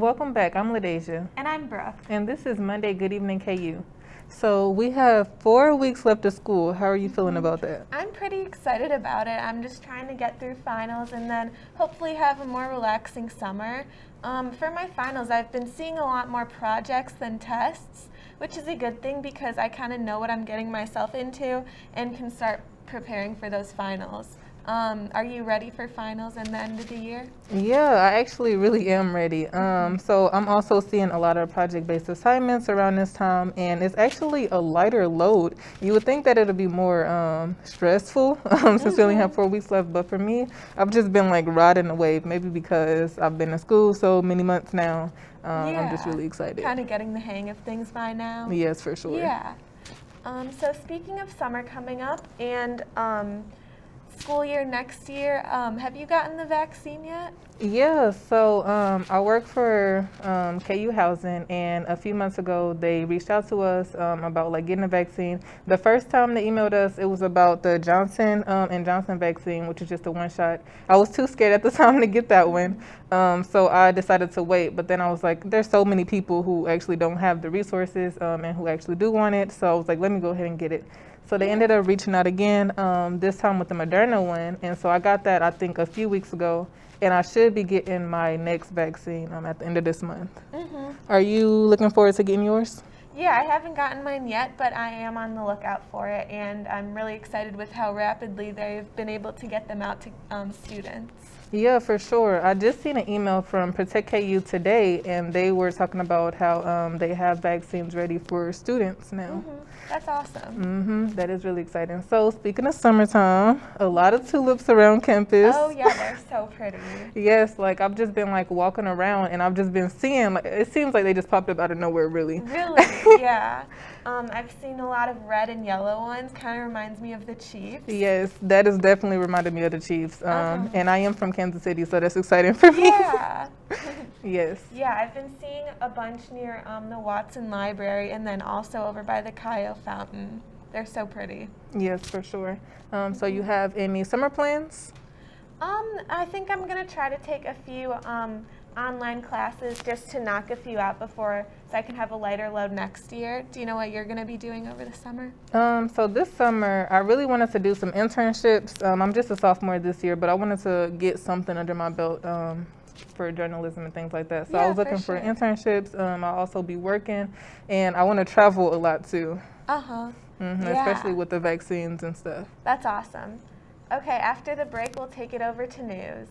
welcome back. I'm LaDeja. And I'm Brooke. And this is Monday Good Evening KU. So we have 4 weeks left of school. How are you feeling about that? I'm pretty excited about it. I'm just trying to get through finals and then hopefully have a more relaxing summer. For my finals, I've been seeing a lot more projects than tests, which is a good thing because I kind of know what I'm getting myself into and can start preparing for those finals. Are you ready for finals and the end of the year? Yeah, I actually really am ready. So I'm also seeing a lot of project-based assignments around this time, and it's actually a lighter load. You would think that it'll be more stressful since we only have 4 weeks left, but for me, I've just been like riding the wave, maybe because I've been in school so many months now. I'm just really excited. Kind of getting the hang of things by now. Yes, for sure. Yeah. So speaking of summer coming up and school year next year, have you gotten the vaccine yet? Yeah, so I work for KU Housing, and a few months ago they reached out to us about like getting a vaccine. The first time they emailed us, it was about the Johnson and Johnson vaccine, which is just a one shot. I was too scared at the time to get that one, so I decided to wait. But then I was like, there's so many people who actually don't have the resources and who actually do want it, so I was like, let me go ahead and get it. So they ended up reaching out again, this time with the Moderna one, and so I got that I think a few weeks ago, and I should be getting my next vaccine at the end of this month. Are you looking forward to getting yours? Yeah, I haven't gotten mine yet, but I am on the lookout for it, and I'm really excited with how rapidly they've been able to get them out to students. Yeah, for sure. I just seen an email from Protect KU today, and they were talking about how they have vaccines ready for students now. That's awesome. That is really exciting. So speaking of summertime, a lot of tulips around campus. Oh yeah, they're so pretty. Yes, like I've just been like walking around and I've just been seeing, like it seems like they just popped up out of nowhere, really. Really? Yeah. I've seen a lot of red and yellow ones. Kind of reminds me of the Chiefs. Yes, that is definitely reminded me of the Chiefs. And I am from Kansas City, so that's exciting for me. Yeah. Yes. Yeah, I've been seeing a bunch near the Watson Library and then also over by the Kyle Fountain. They're so pretty. Yes, for sure. So you have any summer plans? I think I'm going to try to take a few online classes just to knock a few out before so I can have a lighter load next year. Do you know what you're going to be doing over the summer? So this summer, I really wanted to do some internships. I'm just a sophomore this year, but I wanted to get something under my belt for journalism and things like that. So I was looking for internships. I'll also be working, and I want to travel a lot too. Especially with the vaccines and stuff. That's awesome. Okay, after the break, we'll take it over to news.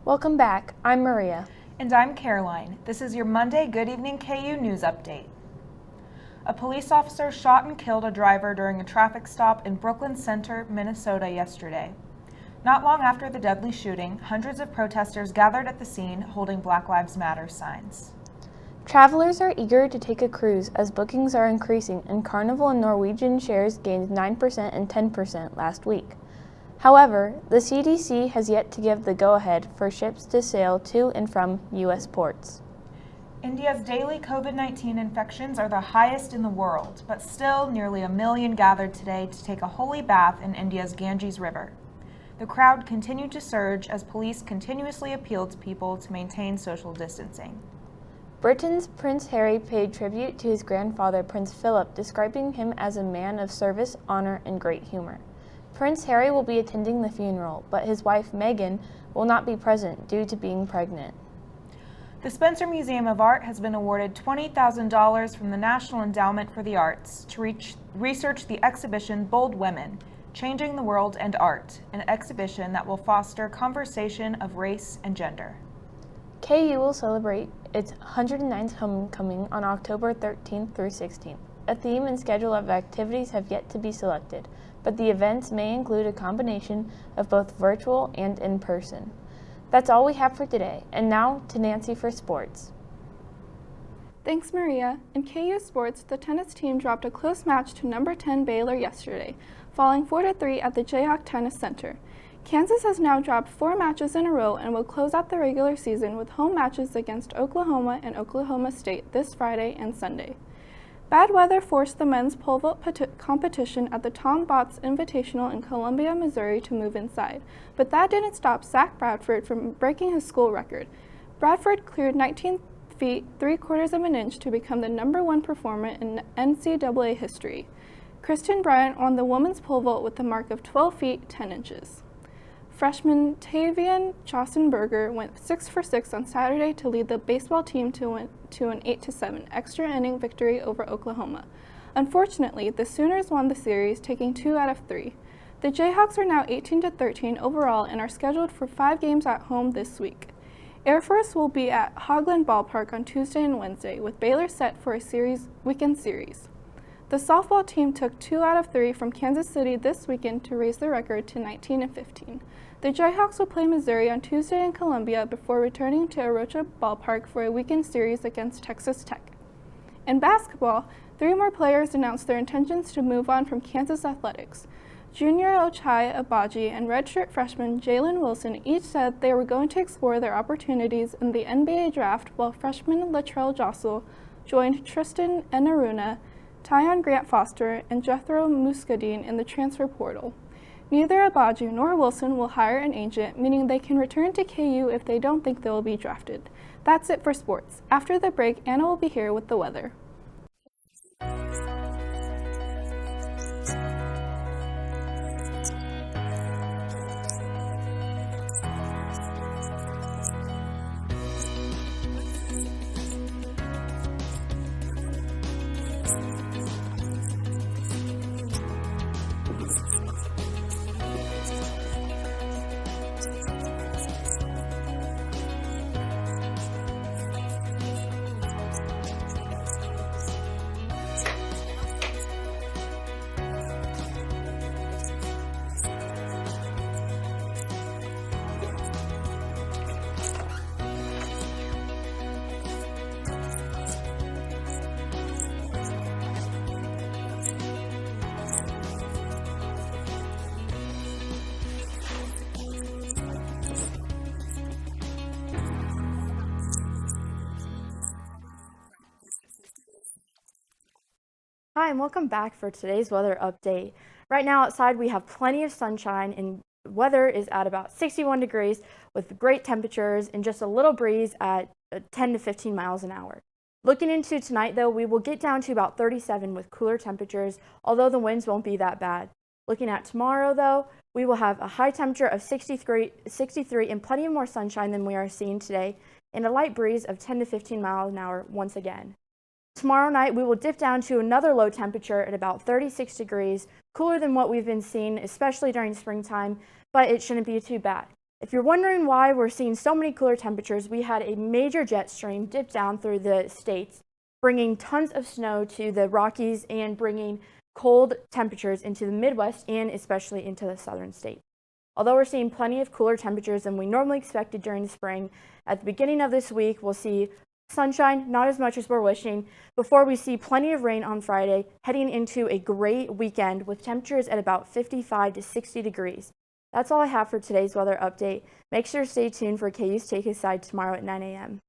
Welcome back. I'm Maria. And I'm Caroline. This is your Monday Good Evening KU News Update. A police officer shot and killed a driver during a traffic stop in Brooklyn Center, Minnesota yesterday. Not long after the deadly shooting, hundreds of protesters gathered at the scene holding Black Lives Matter signs. Travelers are eager to take a cruise as bookings are increasing, and Carnival and Norwegian shares gained 9% and 10% last week. However, the CDC has yet to give the go-ahead for ships to sail to and from U.S. ports. India's daily COVID-19 infections are the highest in the world, but still nearly 1 million gathered today to take a holy bath in India's Ganges River. The crowd continued to surge as police continuously appealed to people to maintain social distancing. Britain's Prince Harry paid tribute to his grandfather, Prince Philip, describing him as a man of service, honor, and great humor. Prince Harry will be attending the funeral, but his wife, Meghan, will not be present due to being pregnant. The Spencer Museum of Art has been awarded $20,000 from the National Endowment for the Arts to research the exhibition Bold Women, Changing the World and Art, an exhibition that will foster conversation of race and gender. KU will celebrate its 109th homecoming on October 13th through 16th. A theme and schedule of activities have yet to be selected, but the events may include a combination of both virtual and in-person. That's all we have for today, and now to Nancy for sports. Thanks, Maria. In KU sports, the tennis team dropped a close match to number 10 Baylor yesterday, falling 4-3 at the Jayhawk Tennis Center. Kansas has now dropped 4 matches in a row and will close out the regular season with home matches against Oklahoma and Oklahoma State this Friday and Sunday. Bad weather forced the men's pole vault competition at the Tom Botts Invitational in Columbia, Missouri to move inside, but that didn't stop Zach Bradford from breaking his school record. Bradford cleared 19 feet 3/4 of an inch to become the #1 performer in NCAA history. Kristen Bryant won the women's pole vault with a mark of 12 feet 10 inches. Freshman Tavian Chausenberger went 6 for 6 on Saturday to lead the baseball team to an 8-7 extra inning victory over Oklahoma. Unfortunately, the Sooners won the series, taking 2 out of 3. The Jayhawks are now 18-13 overall and are scheduled for 5 games at home this week. Air Force will be at Hoagland Ballpark on Tuesday and Wednesday, with Baylor set for a weekend series. The softball team took 2 out of 3 from Kansas City this weekend to raise the record to 19-15. The Jayhawks will play Missouri on Tuesday in Columbia before returning to Arocha Ballpark for a weekend series against Texas Tech. In basketball, 3 more players announced their intentions to move on from Kansas athletics. Junior Ochai Abaji and redshirt freshman Jalen Wilson each said they were going to explore their opportunities in the NBA draft, while freshman Latrell Jossel joined Tristan Enaruna, Tyon Grant Foster, and Jethro Muscadine in the transfer portal. Neither Abaji nor Wilson will hire an agent, meaning they can return to KU if they don't think they will be drafted. That's it for sports. After the break, Anna will be here with the weather. Hi, and welcome back for today's weather update. Right now outside we have plenty of sunshine and weather is at about 61 degrees with great temperatures and just a little breeze at 10 to 15 miles an hour. Looking into tonight though, we will get down to about 37 with cooler temperatures, although the winds won't be that bad. Looking at tomorrow though, we will have a high temperature of 63 and plenty of more sunshine than we are seeing today, and a light breeze of 10 to 15 miles an hour once again. Tomorrow night, we will dip down to another low temperature at about 36 degrees, cooler than what we've been seeing, especially during springtime, but it shouldn't be too bad. If you're wondering why we're seeing so many cooler temperatures, we had a major jet stream dip down through the states, bringing tons of snow to the Rockies and bringing cold temperatures into the Midwest and especially into the southern states. Although we're seeing plenty of cooler temperatures than we normally expected during the spring, at the beginning of this week, we'll see sunshine, not as much as we're wishing, before we see plenty of rain on Friday, heading into a great weekend with temperatures at about 55 to 60 degrees. That's all I have for today's weather update. Make sure to stay tuned for KU's Take His Side tomorrow at 9 a.m.